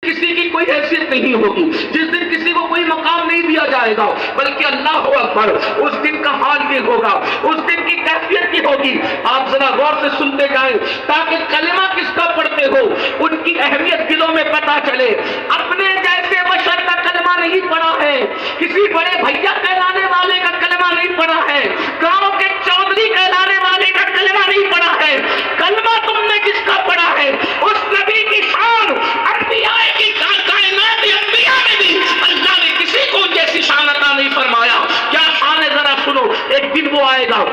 کسی کی کوئی حیثیت نہیں ہوگی، جس دن کسی کو کوئی مقام نہیں دیا جائے گا، بلکہ اللہ اکبر، اس دن کا حال یہ ہوگا، اس دن کی کیفیت کی ہوگی۔ آپ ذرا غور سے سنتے جائیں تاکہ کلمہ کس کا پڑھتے ہو ان کی اہمیت دلوں میں پتہ چلے۔ اپنے جیسے بشر کا کلمہ نہیں پڑھا ہے، کسی بڑے بھیا کہلانے والے کا کلمہ نہیں پڑھا ہے، گاؤں کے چودھری کہلانے والے کا کلمہ نہیں پڑھا ہے، کلمہ تم نے کس کا پڑھا ہے؟ اس نبی کی شان، انبیاء کی کائنات انبیاء میں بھی اللہ نے کسی کو جیسی شان عطا نہیں فرمایا۔ کیا شان ہے ذرا سنو۔ ایک دن وہ آئے گا،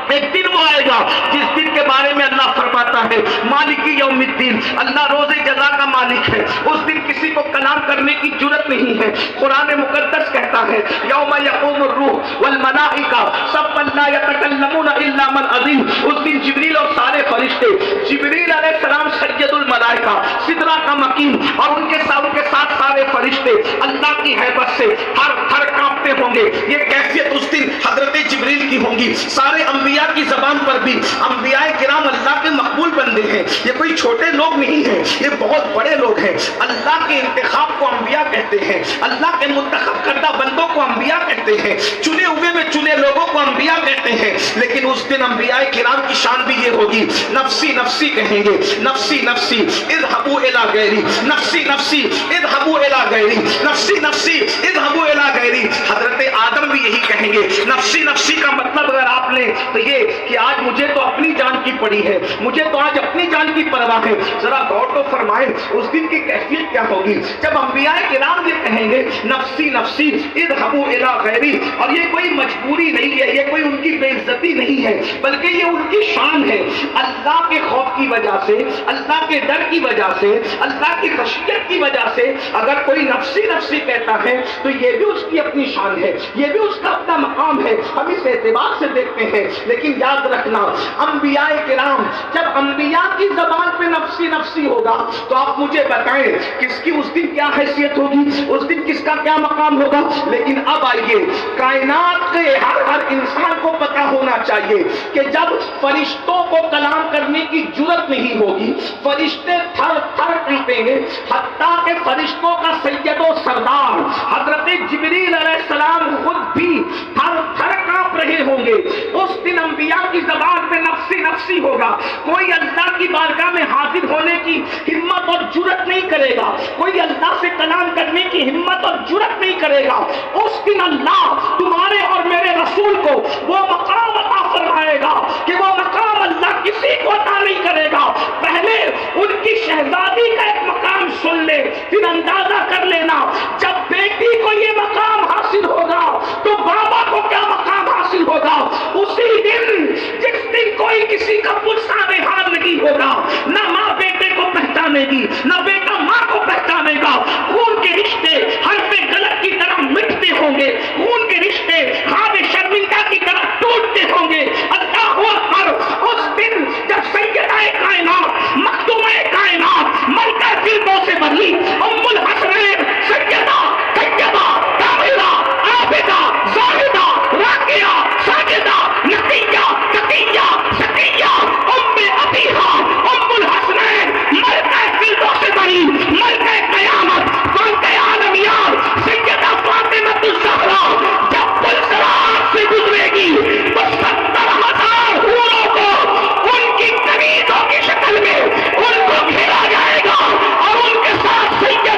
ایک دن وہ آئے گا جس دن کے بارے میں اللہ فرماتا ہے مالک یوم الدین، اللہ روز جزا کا مالک ہے۔ اس دن کسی کو کلام کرنے کی جرت نہیں ہے۔ قرآن مقدس کہتا ہے یوم یقوم الروح والملائکہ صفا لا یتکلمون الا من اذن۔ اس دن جبریل اور سارے فرشتے، جبریل علیہ السلام سید الملائکہ، سدرہ کا مکین، اور ان کے ساتھ سارے فرشتے اللہ کی ہیبت سے ہر تھر کانپتے ہوں گے۔ یہ کیفیت اس دن حضرت جبریل کی ہوگی۔ سارے انبیاء کی زبان پر بھی انبیاء کرام اللہ کے مقبول بندے ہیں، یہ کوئی چھوٹے لوگ نہیں ہیں، یہ بہت بڑے لوگ ہیں۔ اللہ کے انتخاب کو انبیاء کہتے ہیں، اللہ کے منتخب کردہ بندوں کو انبیاء کہتے ہیں، چنے ہوئے میں چنے لوگوں کو انبیاء کہتے ہیں۔ لیکن اس دن انبیاء کرام کی شان بھی یہ ہوگی، نفسی نفسی کہیں گے، نفسی نفسی اذهبوا الى غیری، نفسی نفسی اذهبوا الى غیری، نفسی نفسی اذهبوا الى غیری۔ حضرت آدم بھی یہی کہیں گے۔ نفسی نفسی کا مطلب اگر آپ لیں تو یہ کہ آج مجھے تو اپنی جان کی پڑی ہے، مجھے تو آج اپنی جان کی پرواہ ہے۔ ذرا غور تو فرمائیں اس دن کی کیفیت کیا ہوگی جب انبیاء کرام یہ کہیں گے نفسی نفسی اذهبوا الى غیری۔ اور یہ کوئی مجبوری نہیں ہے، یہ کوئی ان کی بے عزتی نہیں ہے، بلکہ یہ ان کی شان ہے۔ اللہ کے خوف کی وجہ سے، اللہ کے ڈر کی وجہ سے، اللہ کی خشیت کی وجہ سے اگر کوئی نفسی نفسی کہتا ہے تو یہ بھی اس کی اپنی شان ہے، یہ بھی اس کا اپنا مقام ہے۔ ہم اس اعتبار سے دیکھتے ہیں۔ لیکن یاد رکھنا انبیاء کرام، جب انبیاء کی زبان پہ نفسی نفسی ہوگا تو آپ مجھے بتائیں کس کی اس دن کیا حیثیت ہوگی، اس دن کس کا کیا مقام ہوگا۔ لیکن اب آئیے، کائنات کے ہر انسان کو پتا ہونا چاہیے کہ جب فرشتوں کو کلام کرنے کی جرت نہیں ہوگی، فرشتے تھر تھر کانپیں گے، حتیٰ کہ فرشتوں کا سید و سردار حضرت جبریل علیہ السلام خود بھی تھر تھر کانپ رہے ہوں گے۔ اس دن انبیاء کی زبان پہ نفسی نفسی ہوگا، کوئی اللہ کی بارگاہ میں حاضر ہونے کی ہمت اور جرت نہیں کرے گا، کوئی اللہ سے کلام کرنے کی ہمت اور جرت نہیں کرے گا۔ اس دن اللہ تمہارے اور میرے رسول کو وہ مقام عطا فرمائے گا کہ وہ مقام اللہ کسی کو عطا نہیں کرے گا۔ پہلے ان کی شہزادی کا ایک مقام سن لے، پھر اندازہ کر لینا جب بیٹی کو یہ مقام حاصل ہوگا تو بابا کو کیا مقام حاصل ہوگا۔ اسی دن جس دن کوئی کسی کا پرسان حال نہیں ہوگا، نہ ماں بیٹے کو پہچانے گی، نہ بیٹا ماں کو پہچانے گا۔ خون کے رشتے حرف غلط کی طرح مٹتے ہوں گے، خون کے رشتے خواب شرمندہ کی طرح ٹوٹتے ہوں گے۔ اللہ اکبر، اس دن جب سیدہ کائنات، مخدومہ کائنات، ملکہ فردوس سے بھری ام الحسنین سیدہ طیبہ طاہرہ عابدہ زاہدہ راکعہ ساجدہ نقیہ تقیہ زکیہ ام ابیہا ام الحسنین ملکہ فردوس سے بھری ملکہ قیامت فاتح عالمیار سیدہ فاطمہ الزہرا جب پلسرات سے گزرے گی تو 70,000 حوروں کو ان کی کنیزوں کی شکل میں ان کو گھیرا جائے گا اور ان کے ساتھ سیدہ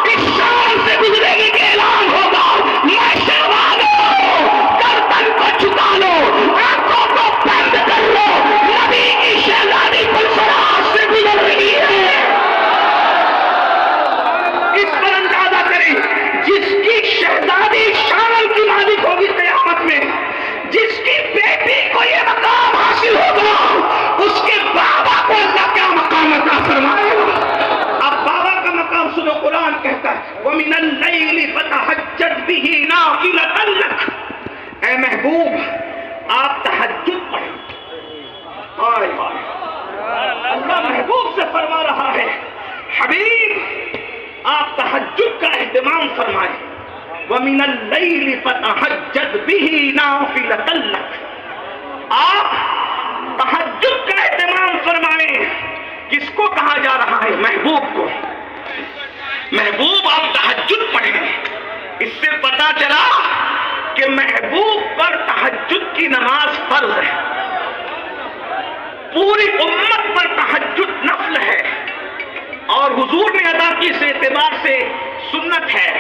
اس شان سے گزرے گی کہ اعلان ہوگا میں شہوانوں گردن کو جھکا لو، آنکھوں کو بند کر لو، نبی کی شہزادی پلسرات سے گزر رہی ہے۔ اس پر اندازہ کریں جس کی شہزادی شان کی مالک ہوگی قیامت میں، جس کی بیٹی کو یہ مقام حاصل ہوگا، اس کے بابا کو اللہ کیا مقام عطا فرمائے گا۔ اب بابا کا مقام سنو، قرآن کہتا ہے وَمِنَ اللَّيْلِ فَتَهَجَّدْ بِهِ نَافِلَةً لَكَ۔ اے محبوب آپ تہجد پڑھیں۔ آئے اللہ محبوب سے فرما رہا ہے حبیب آپ تہجد کا اہتمام فرمائیں۔ وَمِنَ اللَّيْلِ فَتَهَجَّدْ بِهِ نَافِلَةً لَكَ، آپ تہجد کا اہتمام فرمائیں۔ کس کو کہا جا رہا ہے؟ محبوب کو۔ محبوب آپ تہجد پڑھیں. اس سے پتا چلا کہ محبوب پر تہجد کی نماز فرض ہے، پوری امت پر تہجد نفل ہے، اور حضور نے ادا کی اس اعتبار سے سنت ہے،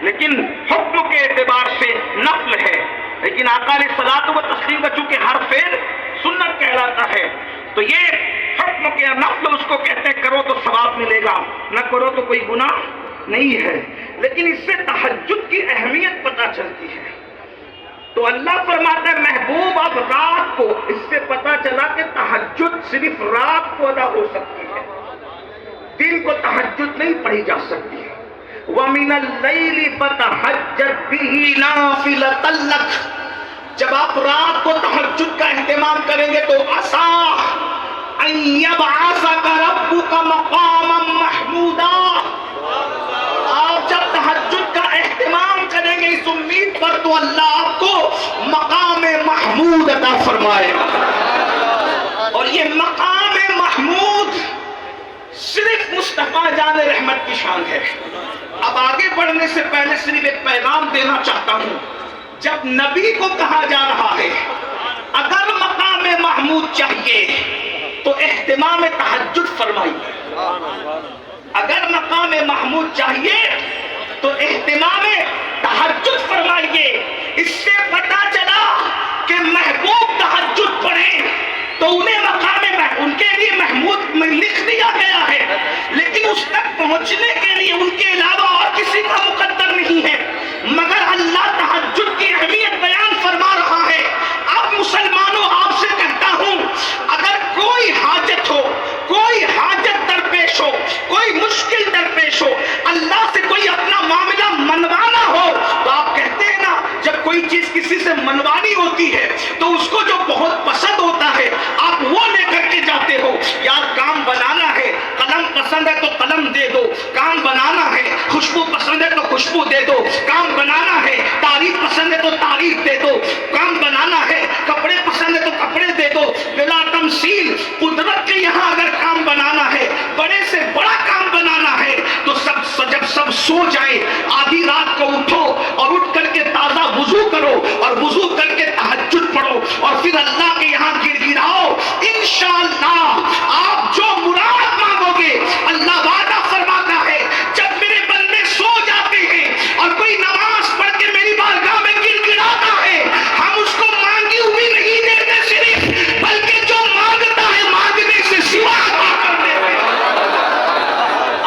لیکن حکم کے اعتبار سے نفل ہے. لیکن آقا علیہ الصلوۃ والتسلیم کا چونکہ ہر فعل سنت کہلاتا ہے، تو یہ حکم کے نفل اس کو کہتے ہیں کرو تو ثواب ملے گا، نہ کرو تو کوئی گناہ نہیں ہے. لیکن اس سے تہجد کی اہمیت پتہ چلتی ہے. تو اللہ فرماتا ہے محبوب اب رات کو، اس سے پتہ چلا کہ تہجد صرف رات کو ادا ہو سکتی ہے، دن کو تہجد نہیں پڑھی جا سکتی. وَمِنَ اللَّيْلِ فَتَهَجَّدْ بِهِ نَافِلَةً لَكَ، جب آپ رات کو تہجد کا اہتمام کریں گے تو عَسَىٰ أَن يَبْعَثَكَ رَبُّكَ مَقَامًا مَحْمُودًا. آپ جب تہجد کا اہتمام کریں گے اس امید پر تو اللہ آپ کو مقام محمود عطا فرمائے گا. اور یہ مقام محمود صرف مصطفیٰ جان رحمت کی شان ہے. اب آگے بڑھنے سے پہلے صرف ایک پیغام دینا چاہتا ہوں. جب نبی کو کہا جا رہا ہے اگر مقام محمود چاہیے تو اہتمام تہجد فرمائیے، اگر مقام محمود چاہیے تو اہتمام تہجد فرمائیے. اس سے پتا چلا کہ محبوب تہجد پڑھیں تو انہیں مقام ان کے لیے محمود میں لکھ دیا گیا ہے، لیکن اس تک پہنچنے کے لیے ان کے علاوہ اور کسی کا مقدر نہیں ہے. مگر اللہ تہجد کی اہمیت بیان فرما رہا ہے. اب مسلمانوں آپ سے کہتا ہوں اگر کوئی حاجت ہو، کوئی حاجت درپیش ہو، کوئی مشکل درپیش ہو، اللہ سے کوئی اپنا معاملہ منوانا ہو، تو آپ کہتے ہیں نا جب کوئی چیز کسی سے منوانی ہوتی ہے تو اس کو جو بہت پسند ہوتا ہے آپ وہ لے کر کے جاتے ہو. یار کام بنانا ہے، قلم پسند ہے تو قلم دے دو. کام بنانا ہے، خوشبو پسند ہے تو خوشبو دے دو. کام بنانا ہے، تعریف پسند ہے تو تعریف دے دو. کام بنانا ہے، کپڑے پسند ہے تو کپڑے دے دو. بلا تمثیل قدرت کے یہاں اگر کام بنانا ہے، بڑے سے بڑا کام بنانا ہے تو جب سب سو جائیں آدھی رات کو اٹھو اور اٹھ کر کے تازہ وضو کرو اور وضو کر کے تہجد پڑھو اور پھر اللہ کے یہاں گر گراؤ. انشاءاللہ آپ جو مراد مانگو گے اللہ وعدہ فرماتا ہے جب میرے بندے سو جاتے ہیں اور کوئی نماز پڑھ کے میری بارگاہ میں گر گراتا ہے، ہم اس کو مانگی ہوئی نہیں دیتے صرف، بلکہ جو مانگتا ہے مانگنے سے سوا عطا کرتے ہیں.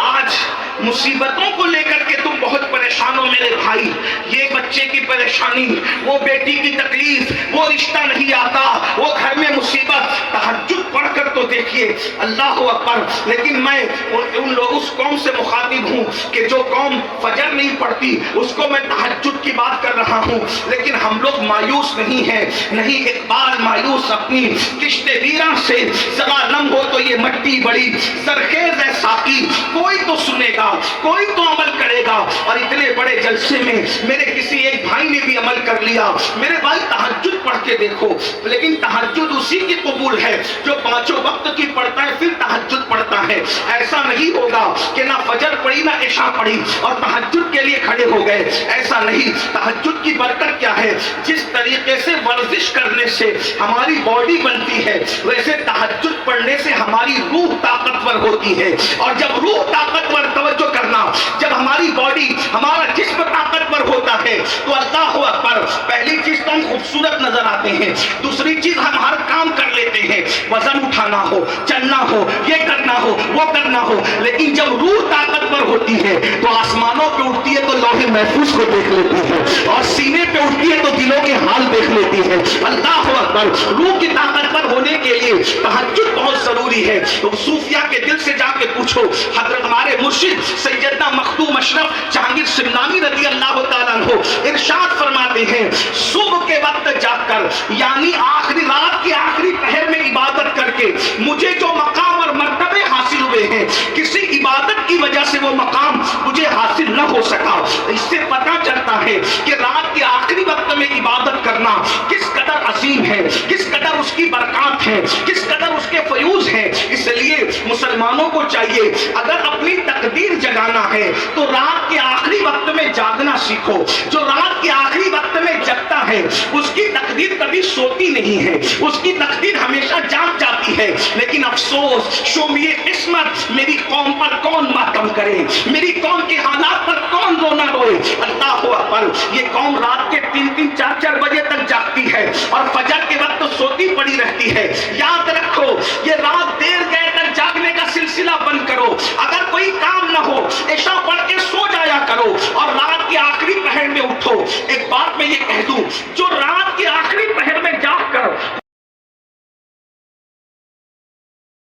آج مصیبتوں کو لے کر کے تم بہت پریشان ہو میرے بھائی. یہ بچے کی پریشانی، وہ بیٹی کی تکلیف، وہ رشتہ نہیں آتا، وہ گھر میں مصیبت. تہجد پڑھ کر تو دیکھیے، اللہ اکبر. لیکن میں ان لوگ اس قوم سے مخاطب ہوں کہ جو قوم فجر نہیں پڑھتی، اس کو میں تہجد کی بات کر رہا ہوں. لیکن ہم لوگ مایوس نہیں ہیں. نہیں اقبال مایوس اپنی کشت ویراں سے، ذرا نم ہو تو یہ مٹی بڑی زرخیز ہے ساقی، کوئی تو سنے گا، کوئی تو عمل کرے گا. اور اتنے بڑے جلسے میں میرے کسی ایک بھائی نے بھی عمل کر لیا. میرے بھائی تہجد پڑھ کے دیکھو. لیکن تہجد اسی کی قبول ہے جو پانچوں وقت کی پڑھتا ہے پھر تہجد پڑھتا ہے. ایسا نہیں ہوگا کہ نہ فجر پڑھی نہ عشاء پڑھی اور تہجد کے لیے کھڑے ہو گئے. ایسا نہیں. تہجد کی برکت کیا ہے؟ جس طریقے سے ورزش کرنے سے ہماری باڈی بنتی ہے، ویسے تہجد پڑھنے سے ہماری روح طاقتور ہوتی ہے. اور جب روح طاقتور، توجہ کرنا، جب ہماری باڈی، ہمارا جسم طاقتور ہوتا ہے تو اللہ اکبر، پہلی چیز تو ہم خوبصورت نظر آتے ہیں، دوسری چیز ہم ہر کام کر لیتے ہیں. وزن اٹھانا ہو، چلنا ہو، یہ کرنا ہو، وہ کرنا ہو. لیکن جب روح طاقتور ہوتی ہے تو آسمانوں پہ اٹھتی ہے تو لوح محفوظ کو دیکھ لیتی ہے، اور سینے پہ اٹھتی ہے تو دلوں کے حال دیکھ لیتی ہے. اللہ اکبر. روح کی طاقتور ہونے کے لیے تہجد بہت ضروری ہے. تو صوفیہ کے دل سے جا کے پوچھو. حضرت ہمارے مرشد سیدنا مخدوم اشرف جہانگیر سمنانی رضی اللہ تعالیٰ عنہ ارشاد فرماتے ہیں صبح کے وقت جاگ کر، یعنی آخری رات کے آخری پہر میں عبادت کر کے مجھے جو مقام اور مرتبے حاصل ہوئے ہیں، کسی عبادت کی وجہ سے وہ مقام مجھے حاصل نہ ہو سکا. اس سے پتہ چلتا ہے کہ رات کے آخری وقت میں عبادت کرنا کس قدر عظیم ہے، کس قدر اس کی برکات ہے، کس قدر اس کے فیوز ہیں. اس لیے مسلمانوں کو چاہیے اگر اپنی تقدیر جگانا ہے تو رات کے آخری وقت میں جاگنا سیکھو. جو رات کے آخری وقت میں جگتا ہے اس کی تقدیر کبھی سوتی نہیں ہے, اس کی تقدیر ہمیشہ جاگ جاتی ہے. لیکن افسوس شومیے قسمت, میری قوم پر کون ماتم کرے, میری قوم کے حالات پر کون رونا روئے. اللہ اکبر, یہ قوم رات کے 3-3 4-4 بجے تک جاگتی ہے اور فجر کے وقت سوتی پڑی رہتی ہے. یاد رکھو یہ رات دیر گئے تک جاگنے کا سلسلہ بند کرو. اگر کوئی کام نہ ہو عشاء پڑھ کے سو جایا کرو اور رات کے آخری پہر میں اٹھو. ایک بات میں یہ کہہ دوں, جو رات